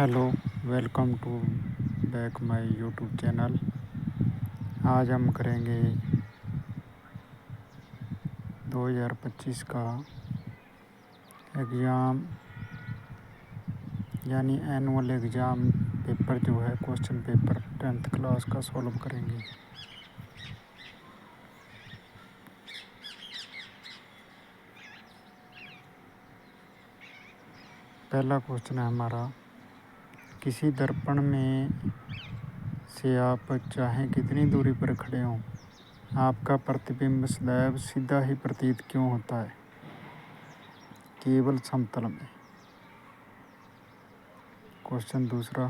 Hello, welcome to back my YouTube channel. आज हम करेंगे 2025 का एग्ज़ाम यानी एनुअल एग्ज़ाम पेपर जो है क्वेश्चन पेपर 10th क्लास का सॉल्व करेंगे। पहला क्वेश्चन है हमारा, किसी दर्पण में से आप चाहे कितनी दूरी पर खड़े हों, आपका प्रतिबिंब सदैव सीधा ही प्रतीत क्यों होता है, केवल समतल में। क्वेश्चन दूसरा,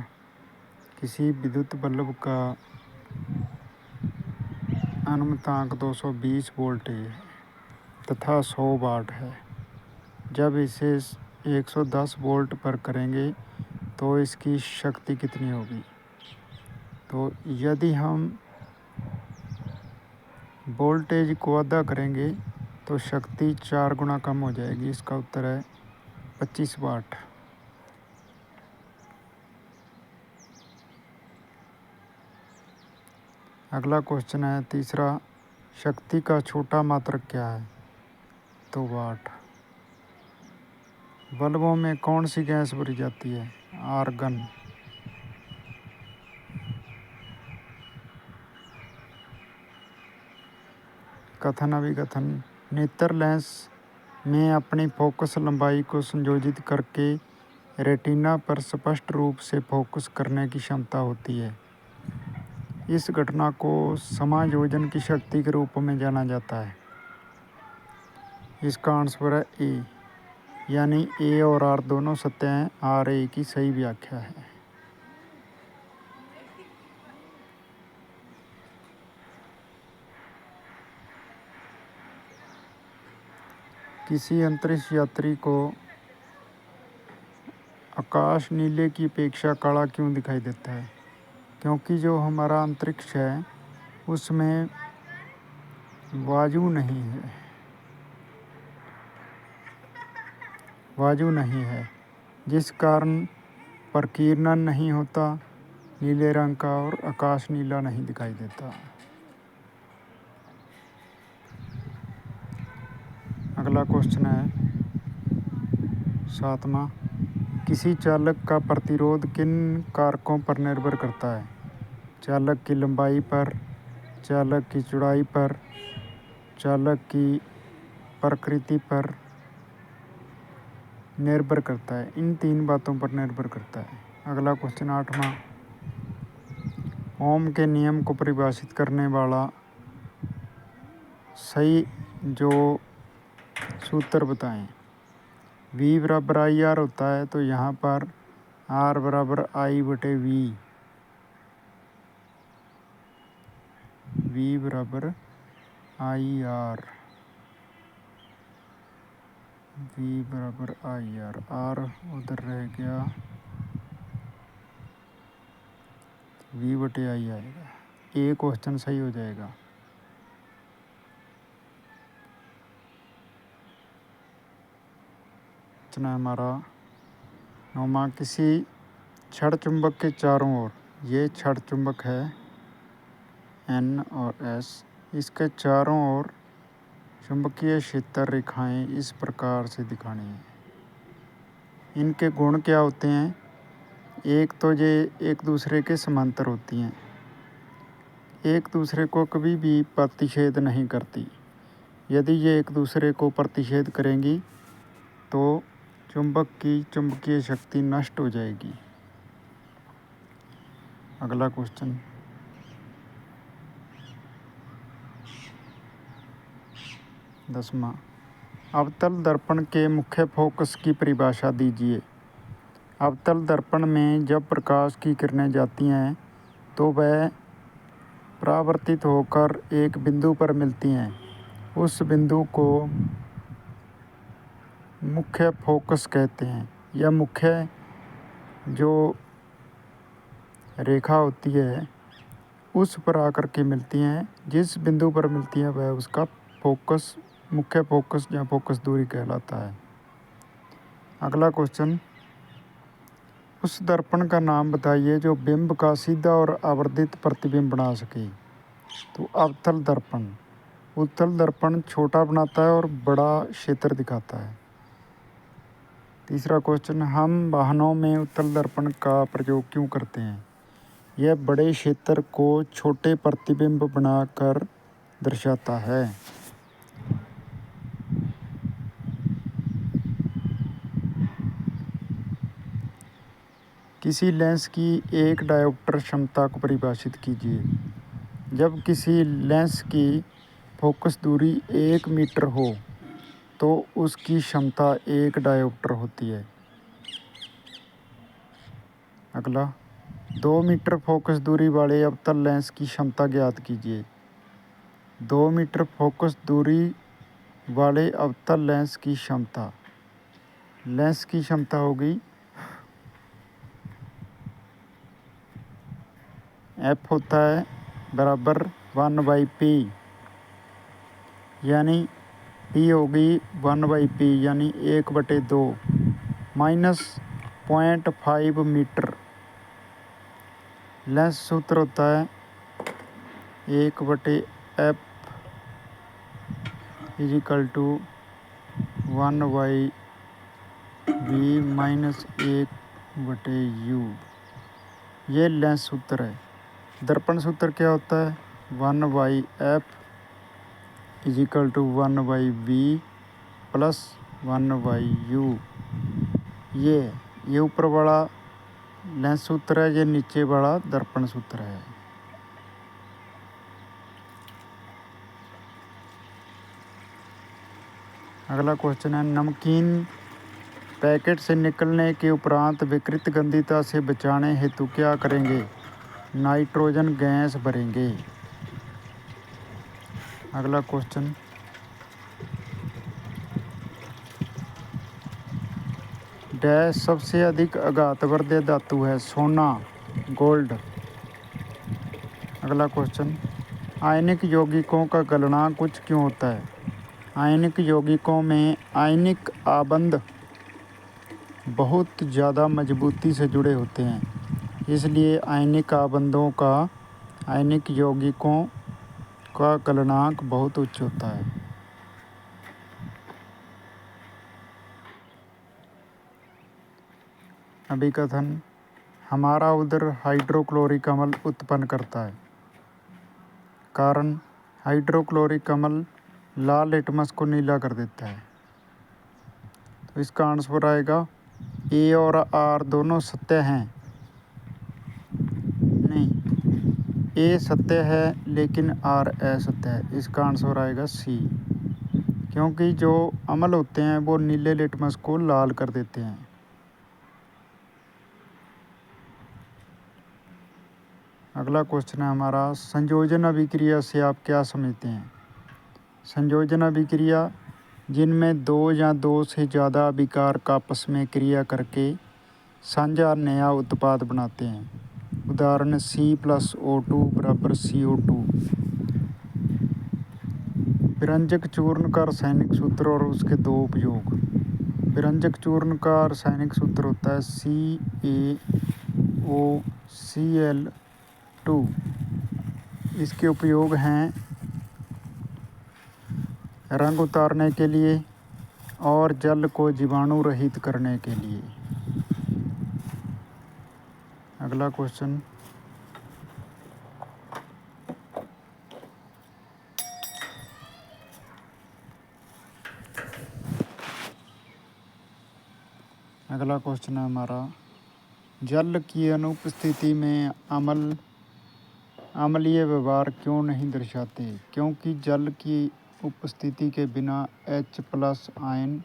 किसी विद्युत बल्ब का अनुमतांक 220 वोल्ट है तथा 100 वाट है। जब इसे 110 वोल्ट पर करेंगे तो इसकी शक्ति कितनी होगी। तो यदि हम वोल्टेज को आधा करेंगे तो शक्ति 4 गुना कम हो जाएगी। इसका उत्तर है 25 वाट। अगला क्वेश्चन है तीसरा, शक्ति का छोटा मात्रक क्या है। तो वाट। बल्बों में कौन सी गैस भरी जाती है। आर्गन। कथन अभिकथन, नेत्र लेंस में अपनी फोकस लंबाई को संयोजित करके रेटिना पर स्पष्ट रूप से फोकस करने की क्षमता होती है। इस घटना को समायोजन की शक्ति के रूप में जाना जाता है। इसका आंसर है ए, यानी ए और आर दोनों सत्य हैं। आर ए की सही व्याख्या है। किसी अंतरिक्ष यात्री को आकाश नीले की अपेक्षा काला क्यों दिखाई देता है। क्योंकि जो हमारा अंतरिक्ष है उसमें वायु नहीं है, जिस कारण प्रकीर्णन नहीं होता नीले रंग का और आकाश नीला नहीं दिखाई देता। अगला क्वेश्चन है 7वां, किसी चालक का प्रतिरोध किन कारकों पर निर्भर करता है। चालक की लंबाई पर, चालक की चौड़ाई पर, चालक की प्रकृति पर निर्भर करता है। इन 3 बातों पर निर्भर करता है। अगला क्वेश्चन 8वां, ओम के नियम को परिभाषित करने वाला सही जो सूत्र बताएं। V बराबर आई आर होता है, तो यहाँ पर R बराबर आई बटे वी। V बराबर आई आर, V बराबर आई आर, R उधर रह गया, V बटे आई आएगा। ए क्वेश्चन सही हो जाएगा। इतना हमारा 9वां, किसी छड़ चुंबक के चारों ओर, ये छड़ चुंबक है N और S, इसके चारों ओर चुंबकीय क्षेत्र रेखाएं इस प्रकार से दिखानी है। इनके गुण क्या होते हैं। एक तो ये एक दूसरे के समांतर होती हैं, एक दूसरे को कभी भी प्रतिच्छेद नहीं करती। यदि ये एक दूसरे को प्रतिच्छेद करेंगी तो चुंबक की चुंबकीय शक्ति नष्ट हो जाएगी। अगला क्वेश्चन 10वां, अवतल दर्पण के मुख्य फोकस की परिभाषा दीजिए। अवतल दर्पण में जब प्रकाश की किरणें जाती हैं तो वह परावर्तित होकर एक बिंदु पर मिलती हैं। उस बिंदु को मुख्य फोकस कहते हैं। यह मुख्य जो रेखा होती है उस पर आकर के मिलती हैं। जिस बिंदु पर मिलती हैं वह उसका फोकस, मुख्य फोकस या फोकस दूरी कहलाता है। अगला क्वेश्चन उस दर्पण का नाम बताइए जो बिंब का सीधा और आवर्धित प्रतिबिंब बना सके। तो अवतल दर्पण। उत्तल दर्पण छोटा बनाता है और बड़ा क्षेत्र दिखाता है। तीसरा क्वेश्चन, हम वाहनों में उत्तल दर्पण का प्रयोग क्यों करते हैं? यह बड़े क्षेत्र को छोटे प्रतिबिंब बनाकर दर्शाता है। किसी लेंस की एक डायोप्टर क्षमता को परिभाषित कीजिए। जब किसी लेंस की फोकस दूरी 1 मीटर हो तो उसकी क्षमता 1 डायोप्टर होती है। अगला, 2 मीटर फोकस दूरी वाले अवतल लेंस की क्षमता ज्ञात कीजिए। 2 मीटर फोकस दूरी वाले अवतल लेंस की क्षमता होगी F होता है बराबर 1/p, यानी P होगी 1/p यानी 1/2 माइनस 0.5 मीटर। लेंस सूत्र होता है 1/f = 1/v माइनस 1/u। ये लेंस सूत्र है। दर्पण सूत्र क्या होता है? 1/f = 1/v plus 1/u। ये ऊपर वाला लेंस सूत्र है, ये नीचे वाला दर्पण सूत्र है। अगला क्वेश्चन है, नमकीन पैकेट से निकलने के उपरांत विकृत गंधिता से बचाने हेतु क्या करेंगे? नाइट्रोजन गैस भरेंगे। अगला क्वेश्चन, डैश सबसे अधिक आघातवर्धक धातु है? सोना, गोल्ड। अगला क्वेश्चन, आयनिक यौगिकों का गलनांक उच्च क्यों होता है? आयनिक यौगिकों में आयनिक आबंध बहुत ज़्यादा मजबूती से जुड़े होते हैं, इसलिए आयनिक यौगिकों का गलनांक बहुत उच्च होता है। अभिकथन, हमारा उदर हाइड्रोक्लोरिक अम्ल उत्पन्न करता है। कारण, हाइड्रोक्लोरिक अम्ल लाल लिटमस को नीला कर देता है। तो इसका आंसर आएगा ए और आर दोनों सत्य हैं। नहीं, ए सत्य है लेकिन आर असत्य है। इसका आंसर आएगा सी, क्योंकि जो अम्ल होते हैं वो नीले लिटमस को लाल कर देते हैं। अगला क्वेश्चन है हमारा, संयोजन अभिक्रिया से आप क्या समझते हैं? संयोजन अभिक्रिया जिनमें 2 या 2 से ज़्यादा अभिकारक आपस में क्रिया करके साझा नया उत्पाद बनाते हैं। उदाहरण C+O2 = CO2। विरंजक चूर्ण का रासायनिक सूत्र और उसके 2 उपयोग। विरंजक चूर्ण का रासायनिक सूत्र होता है CaOCl2। इसके उपयोग हैं रंग उतारने के लिए और जल को जीवाणु रहित करने के लिए। अगला क्वेश्चन, है हमारा, जल की अनुपस्थिति में अम्लीय व्यवहार क्यों नहीं दर्शाते? क्योंकि जल की उपस्थिति के बिना H+ आयन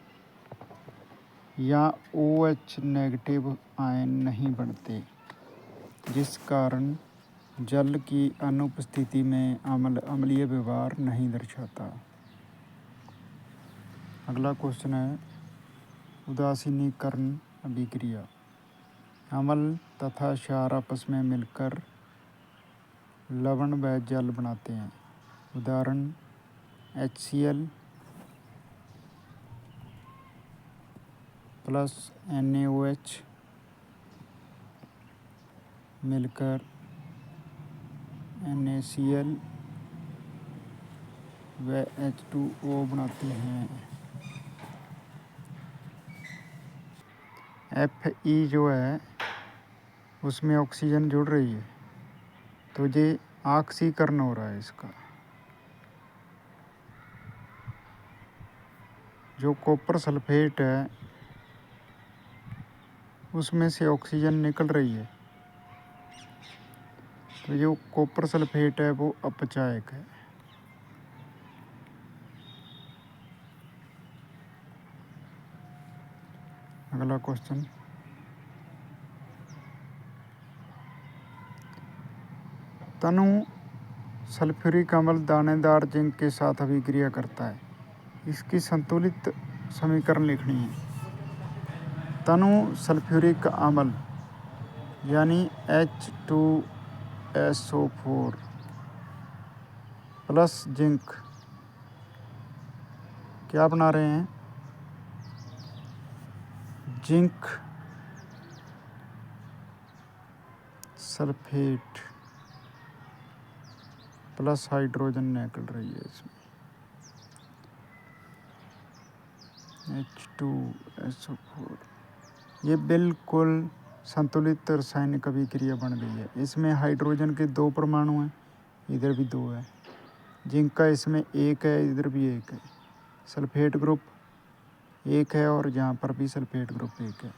या OH- आयन नहीं बनते, जिस कारण जल की अनुपस्थिति में अम्लीय व्यवहार नहीं दर्शाता। अगला क्वेश्चन है, उदासीनीकरण अभिक्रिया। अम्ल तथा क्षार आपस में मिलकर लवण व जल बनाते हैं। उदाहरण HCl + NaOH मिलकर NaCl व H2O बनाते हैं। Fe जो है उसमें ऑक्सीजन जुड़ रही है, तो ये ऑक्सीकरण हो रहा है इसका। जो कॉपर सल्फेट है उसमें से ऑक्सीजन निकल रही है, तो जो कॉपर सल्फेट है वो अपचायक है। अगला क्वेश्चन, तनु सल्फ्यूरिक अम्ल दानेदार जिंक के साथ अभिक्रिया करता है, इसकी संतुलित समीकरण लिखनी है। तनु सल्फ्यूरिक अम्ल यानी H2SO4 प्लस जिंक क्या बना रहे हैं? जिंक सल्फेट प्लस हाइड्रोजन निकल रही है इसमें H2SO4। ये बिल्कुल संतुलित रासायनिक अभिक्रिया बन गई है। इसमें हाइड्रोजन के 2 परमाणु हैं, इधर भी 2 है। जिंक का इसमें 1 है, इधर भी 1 है। सल्फेट ग्रुप 1 है और यहाँ पर भी सल्फेट ग्रुप 1 है।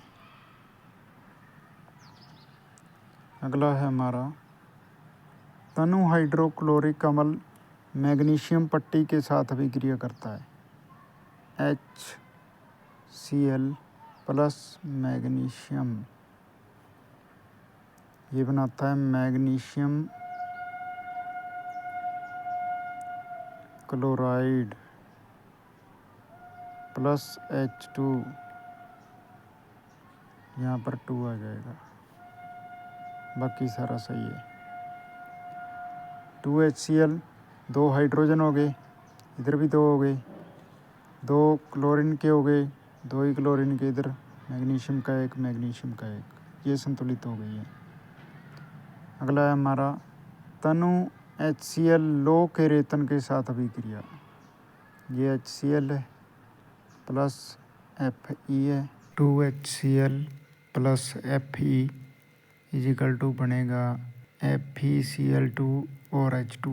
अगला है हमारा, तनु हाइड्रोक्लोरिक अम्ल मैग्नीशियम पट्टी के साथ अभिक्रिया करता है। HCl प्लस मैग्नीशियम, ये बनाता है मैग्नीशियम क्लोराइड प्लस H2, यहाँ पर 2 आ जाएगा, बाकी सारा सही है। 2HCl 2 हाइड्रोजन हो गए, इधर भी 2 हो गए, 2 क्लोरीन के हो गए, 2 ही क्लोरीन के, इधर मैग्नीशियम का 1, मैग्नीशियम का 1, ये संतुलित हो गई है। अगला है हमारा, तनु HCl लो के रेतन के साथ अभिक्रिया, ये HCl है प्लस Fe है, 2HCl plus Fe is equal to बनेगा FeCl2 और H2।